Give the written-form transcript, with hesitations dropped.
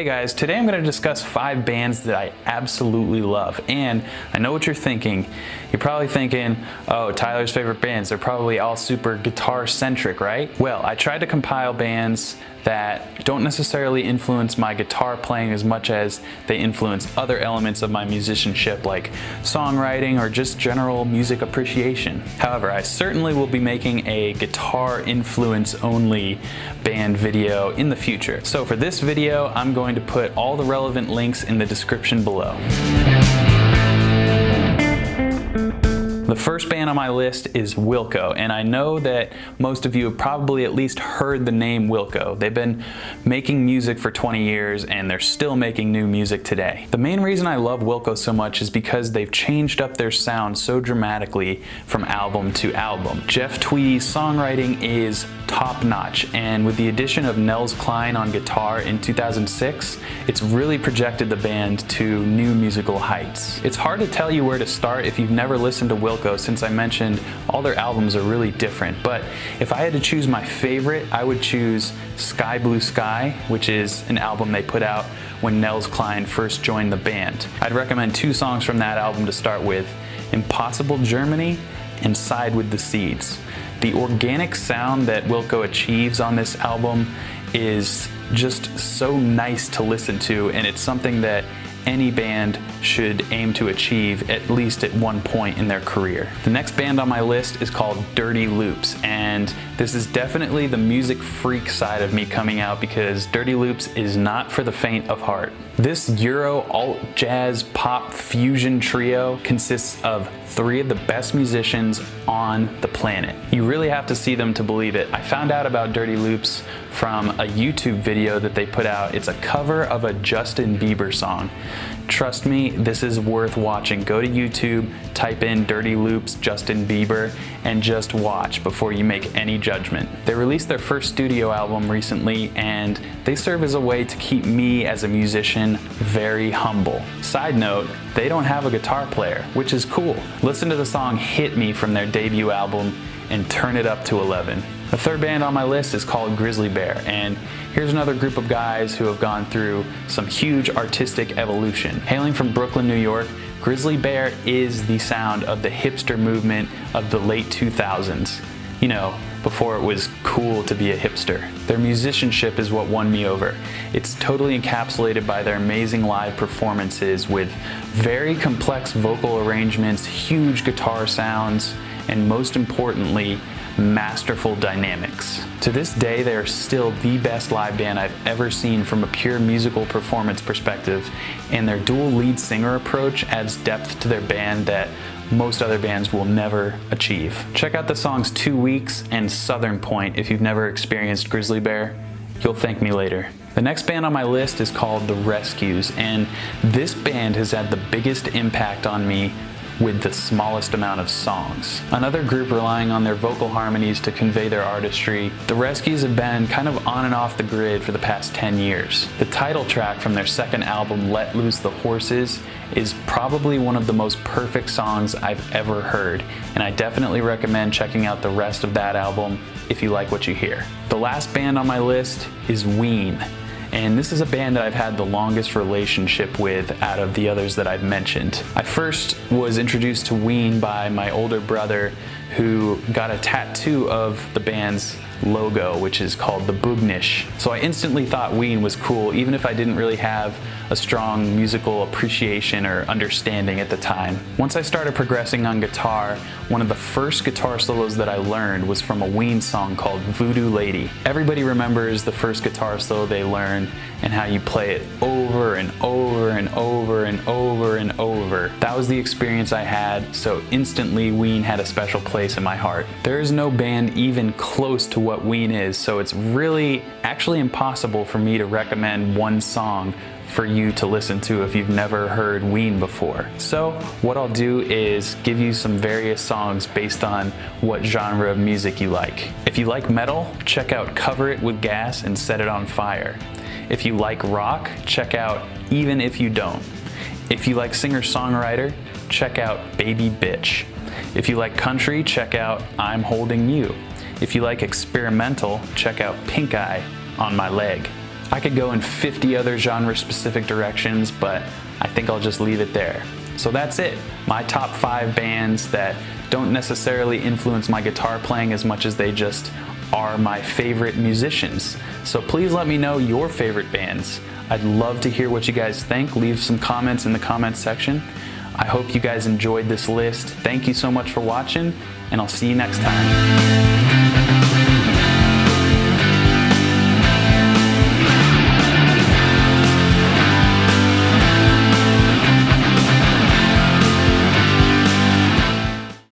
Hey guys, today I'm going to discuss 5 bands that I absolutely love. And I know what you're thinking. You're probably thinking, oh, Tyler's favorite bands, they're probably all super guitar centric, right? Well, I tried to compile bands that don't necessarily influence my guitar playing as much as they influence other elements of my musicianship, like songwriting or just general music appreciation. However, I certainly will be making a guitar influence only band video in the future. So for this video, I'm going to put all the relevant links in the description below. The first band on my list is Wilco, and I know that most of you have probably at least heard the name Wilco. They've been making music for 20 years and they're still making new music today. The main reason I love Wilco so much is because they've changed up their sound so dramatically from album to album. Jeff Tweedy's songwriting is top notch, and with the addition of Nels Cline on guitar in 2006, it's really projected the band to new musical heights. It's hard to tell you where to start if you've never listened to Wilco, since I mentioned all their albums are really different, but if I had to choose my favorite, I would choose Sky Blue Sky, which is an album they put out when Nels Cline first joined the band. I'd recommend 2 songs from that album to start with: Impossible Germany and Side with the Seeds. The organic sound that Wilco achieves on this album is just so nice to listen to, and it's something that any band should aim to achieve at least at one point in their career. The next band on my list is called Dirty Loops, and this is definitely the music freak side of me coming out because Dirty Loops is not for the faint of heart. This Euro alt jazz pop fusion trio consists of 3 of the best musicians on the planet. You really have to see them to believe it. I found out about Dirty Loops from a YouTube video that they put out. It's a cover of a Justin Bieber song. Trust me, this is worth watching. Go to YouTube, type in Dirty Loops Justin Bieber, and just watch before you make any judgment. They released their first studio album recently, and they serve as a way to keep me as a musician very humble. Side note, they don't have a guitar player, which is cool. Listen to the song Hit Me from their debut album and turn it up to 11. The third band on my list is called Grizzly Bear, and here's another group of guys who have gone through some huge artistic evolution. Hailing from Brooklyn, New York, Grizzly Bear is the sound of the hipster movement of the late 2000s. You know, before it was cool to be a hipster. Their musicianship is what won me over. It's totally encapsulated by their amazing live performances with very complex vocal arrangements, huge guitar sounds, and most importantly, masterful dynamics. To this day, they are still the best live band I've ever seen from a pure musical performance perspective, and their dual lead singer approach adds depth to their band that most other bands will never achieve. Check out the songs 2 Weeks and Southern Point if you've never experienced Grizzly Bear. You'll thank me later. The next band on my list is called The Rescues, and this band has had the biggest impact on me with the smallest amount of songs. Another group relying on their vocal harmonies to convey their artistry, The Rescues have been kind of on and off the grid for the past 10 years. The title track from their second album, Let Loose the Horses, is probably one of the most perfect songs I've ever heard, and I definitely recommend checking out the rest of that album if you like what you hear. The last band on my list is Ween. And this is a band that I've had the longest relationship with out of the others that I've mentioned. I first was introduced to Ween by my older brother, who got a tattoo of the band's logo, which is called the Boognish. So I instantly thought Ween was cool, even if I didn't really have a strong musical appreciation or understanding at the time. Once I started progressing on guitar, one of the first guitar solos that I learned was from a Ween song called Voodoo Lady. Everybody remembers the first guitar solo they learn and how you play it over and over and over and over and over. That was the experience I had, so instantly Ween had a special place in my heart. There is no band even close to what Ween is, so it's really actually impossible for me to recommend one song for you to listen to if you've never heard Ween before. So what I'll do is give you some various songs based on what genre of music you like. If you like metal, check out Cover It With Gas and Set It On Fire. If you like rock, check out Even If You Don't. If you like singer-songwriter, check out Baby Bitch. If you like country, check out I'm Holding You. If you like experimental, check out Pink Eye, On My Leg. I could go in 50 other genre-specific directions, but I think I'll just leave it there. So that's it. My top 5 bands that don't necessarily influence my guitar playing as much as they just are my favorite musicians. So please let me know your favorite bands. I'd love to hear what you guys think. Leave some comments in the comments section. I hope you guys enjoyed this list. Thank you so much for watching, and I'll see you next time.